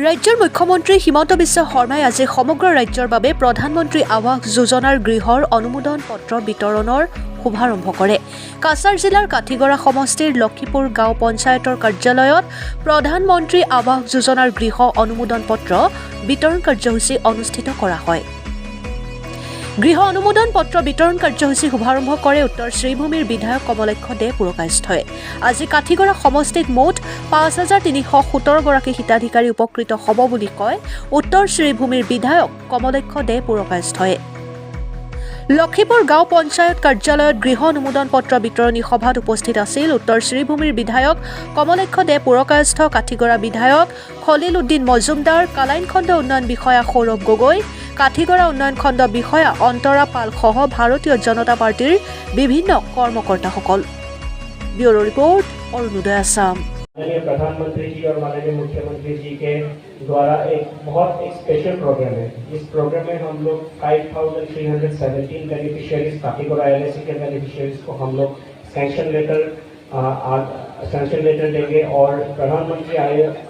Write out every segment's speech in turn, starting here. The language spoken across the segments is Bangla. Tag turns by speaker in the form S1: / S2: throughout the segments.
S1: ৰাজ্যৰ মুখ্যমন্ত্ৰী হিমন্ত বিশ্ব শৰ্মাই আজি সমগ্ৰ ৰাজ্যৰ বাবে প্ৰধানমন্ত্ৰী আৱাস যোজনাৰ গৃহৰ অনুমোদন পত্ৰ বিতৰণৰ শুভাৰম্ভ কৰে। কাছাৰ জিলাৰ কাঠিগড়া সমষ্টিৰ লক্ষীপুৰ গাঁও পঞ্চায়তৰ কাৰ্যালয়ত প্ৰধানমন্ত্ৰী আৱাস যোজনাৰ গৃহ অনুমোদন পত্ৰ বিতৰণ কাৰ্যসূচী অনুষ্ঠিত কৰা হয়। গৃহ অনুমোদন পত্ৰ বিতৰণ কাৰ্যসূচী শুভাৰম্ভ কৰে উত্তৰ শ্ৰীভূমিৰ বিধায়ক কমলেক্ষ দে পুৰকায়স্থই। আজি কাঠিগড়া সমষ্টিত মুঠ ৫,৩১৭ গৰাকী হিতাধিকাৰী উপকৃত হ'ব বুলি কয় উত্তৰ শ্ৰীভূমিৰ বিধায়ক কমলেক্ষ দে পুৰকায়স্থই। লক্ষীপুৰ গাঁও পঞ্চায়ত কাৰ্যালয়ত গৃহ অনুমোদন পত্ৰ বিতৰণী সভাত উপস্থিত আছিল উত্তৰ শ্ৰীভূমিৰ বিধায়ক কমলেক্ষ দে পুৰকায়স্থ, কাঠিগড়া বিধায়ক খলিল উদ্দিন মজুমদাৰ, কালাইন খণ্ড উন্নয়ন বিষয়া সৌৰভ গগৈ, কাঠিগড়া উন্নয়ন খণ্ড বিষয়া অন্তৰা পাল সহ ভাৰতীয় জনতা পাৰ্টিৰ বিভিন্ন কৰ্মকৰ্তাসকল। Bureau report Arunoday Assam.
S2: माननीय प्रधानमंत्री जी और माननीय मुख्यमंत्री जी के द्वारा एक स्पेशल प्रोग्राम है। इस प्रोग्राम में हम लोग 5,317 बेनिफिशियरीज काठीगोड़ा LIC के बेनिफिशियरीज को हम लोग सैंक्शन लेटर देंगे और प्रधानमंत्री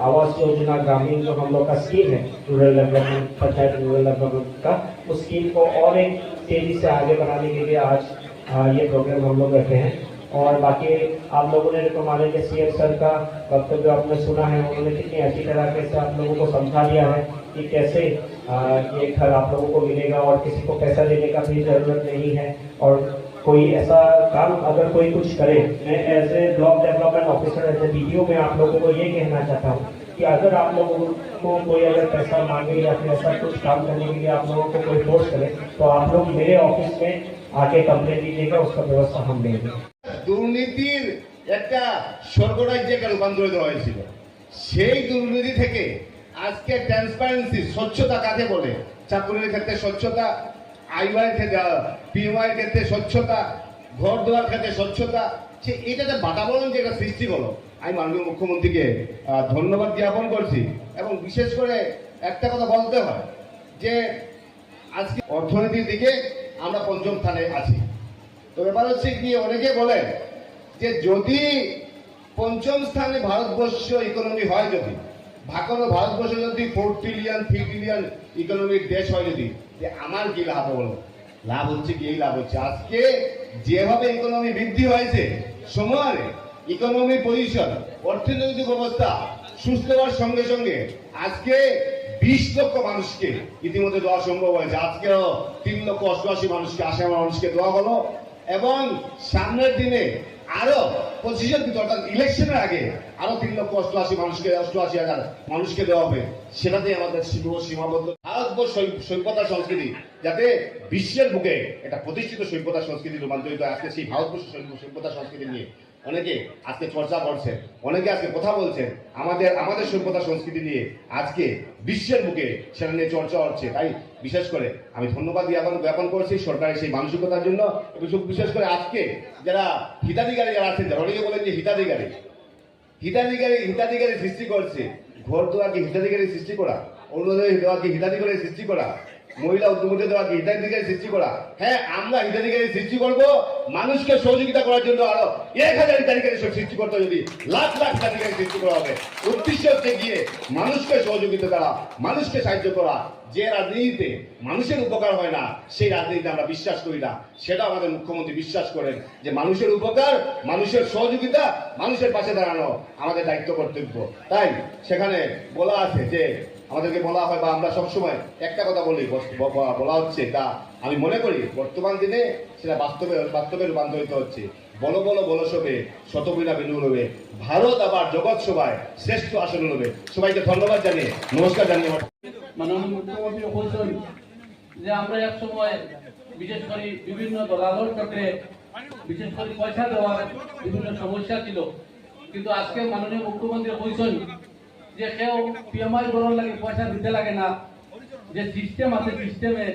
S2: आवास योजना ग्रामीण जो हम लोग का स्कीम है rural development panchayat rural development का, उस स्कीम को और एक तेजी से आगे बढ़ाने के लिए आज ये प्रोग्राम हम लोग रखे हैं। और बाकी आप लोगों ने तो माननीय CM सर का वक्तव्य आपने सुना है, उन्होंने कितनी अच्छी तरीके से आप लोगों को समझा दिया है कि कैसे ये घर आप लोगों को मिलेगा और किसी को पैसा देने का भी जरूरत नहीं है। और कोई ऐसा काम अगर कोई कुछ करे, मैं as a block development officer as a BDO में आप लोगों को ये कहना चाहता हूँ कि अगर आप लोगों को कोई अगर पैसा मांगे या फिर ऐसा कुछ काम करने के लिए आप लोगों को कोई फोर्स करे तो आप लोग मेरे ऑफिस में आके कंप्लेंट दीजिएगा, उसका व्यवस्था हम देंगे।
S3: দুর্নীতির একটা স্বর্গরাজ্যে রূপান্তরিত হয়েছিল। সেই দুর্নীতি থেকে আজকে ট্রান্সপারেন্সি, স্বচ্ছতা কাকে বলে? চাকরির ক্ষেত্রে স্বচ্ছতা, আইওয়াইয়ের ক্ষেত্রে, PMI ক্ষেত্রে স্বচ্ছতা, ঘর দেওয়ার ক্ষেত্রে স্বচ্ছতা, এটাতে বাতাবরণ যেটা সৃষ্টি হলো, আমি মাননীয় মুখ্যমন্ত্রীকে ধন্যবাদ জ্ঞাপন করছি। এবং বিশেষ করে একটা কথা বলতে হয় যে আজকে অর্থনীতির দিকে আমরা পঞ্চম স্থানে আছি। তো ব্যাপার হচ্ছে কি, অনেকে বলেন যে যদি পঞ্চম স্থানে ভারতবর্ষ ইকোনমি হয়, যদি ভারতবর্ষ যদি 4 ট্রিলিয়ন 3 ট্রিলিয়ন ইকোনমির দেশ হয়, যদি আমার কি লাভ হলো? লাভ হচ্ছে কি, এই লাভ হচ্ছে আজকে যেভাবে ইকোনমি বৃদ্ধি হয়েছে, সময়ে ইকোনমি পজিশন, অর্থনৈতিক অবস্থা সুস্থ হওয়ার সঙ্গে সঙ্গে আজকে 20 লক্ষ মানুষকে ইতিমধ্যে দেওয়া সম্ভব হয়েছে। আজকেও 3,88,000 মানুষকে, 80 মানুষকে দেওয়া হলো এবং সামনের দিনে আরো 25-এর ভিতর, অর্থাৎ ইলেকশনের আগে আরো 3,88,000 মানুষকে, 88,000 মানুষকে দেওয়া হবে। সেটাতে আমাদের সীমাবদ্ধ ভারতবর্ষ সভ্যতা সংস্কৃতি যাতে বিশ্বের বুকে একটা প্রতিষ্ঠিত সভ্যতা সংস্কৃতি রূপান্তরিত হয়। আজকে সেই ভারতবর্ষ সভ্যতা সংস্কৃতি নিয়ে অনেকে আজকে চর্চা করছে, অনেকে আজকে কথা বলছেন আমাদের সভ্যতা সংস্কৃতি নিয়ে আজকে বিশ্বের বুকে সেটা নিয়ে চর্চা হচ্ছে। তাই বিশেষ করে আমি ধন্যবাদ জ্ঞাপন করছি সরকারের সেই মানসিকতার জন্য। এবং বিশেষ করে আজকে যারা হিতাধিকারী যারা আছেন, অনেকে বলেন যে হিতাধিকারী সৃষ্টি করছে, ঘর দেওয়া কি হিতাধিকারী সৃষ্টি করা, অরুণোদয় দেওয়া কি হিতাধিকারী সৃষ্টি করা, মহিলা উদ্যোগীতে দেওয়া কি হিতাধিকারী সৃষ্টি করা? হ্যাঁ, আমরা হিতাধিকারী সৃষ্টি করব মানুষকে সহযোগিতা করার জন্য। আরো 1,000 হিতাধিকারী সৃষ্টি করতে যদি লাখ লাখ হিতাধিকারী সৃষ্টি করা হবে। উদ্দেশ্য হচ্ছে গিয়ে মানুষকে সহযোগিতা করা, মানুষকে সাহায্য করা। যে রাজনীতিতে মানুষের উপকার হয় না, সেই রাজনীতিতে আমরা বিশ্বাস করি না। সেটা আমাদের মুখ্যমন্ত্রী বিশ্বাস করেন যে মানুষের উপকার, মানুষের সহযোগিতা, মানুষের পাশে দাঁড়ানো আমাদের দায়িত্ব কর্তব্য। তাই সেখানে বলা আছে যে আমাদেরকে বলা হয়, বা আমরা সবসময় একটা কথা বলা হচ্ছে, তা আমি মনে করি বর্তমান দিনে সেটা বাস্তবে রূপান্তরিত হচ্ছে। বলো সবে শতবিনা বিনু রবে, ভারত আবার জগৎ সভায় শ্রেষ্ঠ আসন রবে। সবাইকে ধন্যবাদ জানিয়ে নমস্কার জানিয়ে
S4: মাননীয় মুখ্যমন্ত্রী বলছেন যে আমরা এক সময় বিশেষ করে বিভিন্ন দলাদল চক্রে বিশেষ করে পয়সা দেওয়ার বিভিন্ন সমস্যা ছিল, কিন্তু আজকে মাননীয় মুখ্যমন্ত্রী বলছেন যে কেউ PMI করার লাগে পয়সা দিতে লাগে না। যে সিস্টেম আছে, সিস্টেমে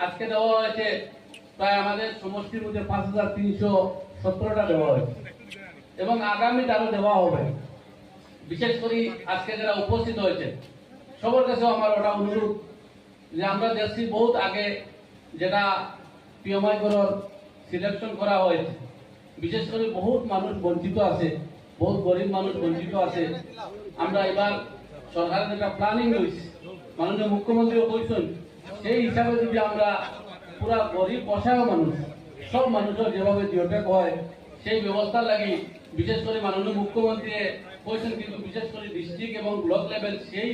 S4: আজকে দেওয়া হয়েছে প্রায় আমাদের সমষ্টির মধ্যে 5,317টা দেওয়া হয়েছে এবং আগামীতে আরো দেওয়া হবে। বিশেষ করে আজকে যারা উপস্থিত হয়েছে সবার কাছেও আমার ওটা অনুরোধ যে আমরা দেখছি বহুত আগে যেটা PMI করার সিলেকশন করা হয়েছে, বিশেষ করে বহুত মানুষ বঞ্চিত আছে, বহুত গরিব মানুষ বঞ্চিত আছে। আমরা এবার সরকারের একটা প্ল্যানিং রয়েছে, মাননীয় মুখ্যমন্ত্রীও কইছেন, সেই হিসাবে যদি আমরা পুরা গরিব অসহায় মানুষ সব মানুষের যেভাবে জিওটেক হয় সেই ব্যবস্থার লাগি বিশেষ করে মাননীয় মুখ্যমন্ত্রী কইছেন, কিন্তু বিশেষ করে ডিস্ট্রিক্ট এবং ব্লক লেভেল সেই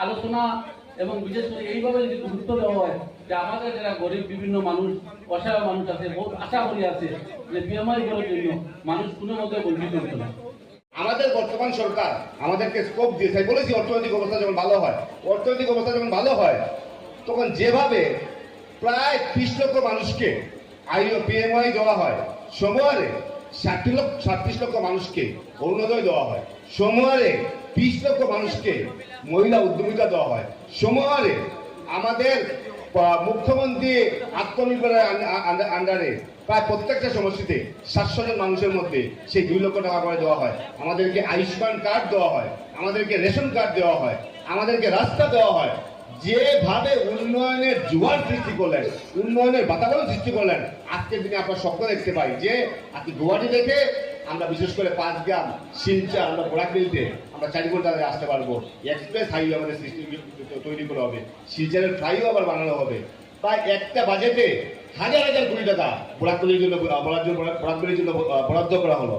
S4: আলোচনা এবং বিশেষ করে এইভাবে যদি গুরুত্ব দেওয়া হয় যে আমাদের যারা গরিব বিভিন্ন মানুষ অসহায় মানুষ আছে, বহুত আশা করি আছে যে বিএমআই করার জন্য মানুষ কোনো মতে বঞ্চিত হতো না।
S3: আমাদের বর্তমান সরকার আমাদেরকে স্কোপ দিয়েছে, বলেছি অর্থনৈতিক অবস্থা যখন ভালো হয়, তখন যেভাবে প্রায় 30 লক্ষ মানুষকে পিএমআই দেওয়া হয়, সময়ারে 37 লক্ষ মানুষকে অরুণোদয় দেওয়া হয়, সময়ারে 20 লক্ষ মানুষকে মহিলা উদ্যমিতা দেওয়া হয়, সময়ারে আমাদের মুখ্যমন্ত্রী আত্মনির্ভরের আন্ডারে প্রায় প্রত্যেকটা সমষ্টিতে 700 জন মানুষের মধ্যে সেই 2 লক্ষ টাকা করে দেওয়া হয়। আমাদেরকে আয়ুষ্মান কার্ড দেওয়া হয়, আমাদেরকে রেশন কার্ড দেওয়া হয়, আমাদেরকে রাস্তা দেওয়া হয়। যেভাবে উন্নয়নের জোয়ার সৃষ্টি করলেন, উন্নয়নের বাতাবরণ সৃষ্টি করলেন, আজকের দিনে আমরা স্বপ্ন দেখতে পাই যে আজকে গুয়াহাটি থেকে আমরা বিশেষ করে 5 গ্রাম শিলচর আমরা বোরাকবিলতে আমরা 4 ঘন্টায় আসতে পারবো। এক্সপ্রেস হাইওয়ে আমাদের তৈরি করা হবে, শিলচরের ফ্লাইওভার বানানো হবে। প্রায় একটা বাজেটে হাজার হাজার কোটি টাকা বোরাকবিলের জন্য বরাদ্দ করা হলো।